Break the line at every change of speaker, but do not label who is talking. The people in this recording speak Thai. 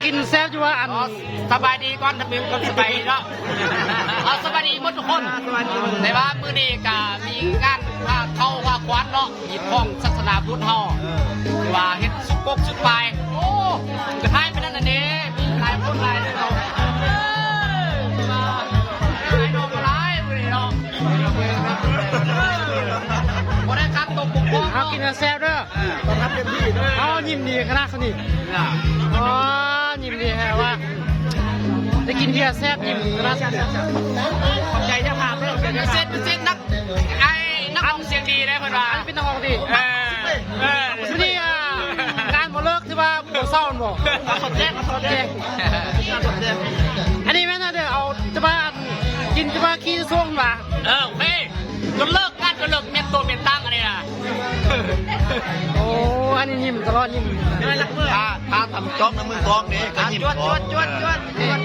กินแซ่บอยู่ว่าอันสบายดีก่อนทำเป็นคนสบายเนาะเอาสบายดีหมดทุกคนแต่ว่ามื้อนี้ก็มีงานเข้าว่าควันเนาะหีบของศาสนาพุทธเฮาที่ว่าเฮ็ดสุกกสุดปลายโอ้กระทายไปนั่นน่ะเด้มีหลายคนหลายเนาะหลายดอกหลายมื้อนี้เนาะบ่ได้คัดตกปกครองเอากินแซ่บเด้อต้องทำเต็มที่เอายิ้มดีขนาดนี้อ๋อยิ้มดีแฮะว่าได้กินเบียร์แซ่บยิ้มนะขอบใจเจ้าภาพด้วยเซ็ตนักไอ้นักร้องเสียงดีได้เพื่อนว่าอันเป็นนักร้องดีชุดนี้งานบ่เลิกที่ว่าบ่เศร้าบ่สดแจ้งอันนี้แม่น่าเดี๋ยวเอาจะมากินจะมาขี้ส้วมว่ะโอเคจนเลิกงานจนเลิกเมียนตัวเมียนตั้งอันนี้นะโอ้อันนี้ยิ้มตลอดยิ้มถ้าทำจ๊อบน้ำมือกองนี่ก็ยิ้มจวด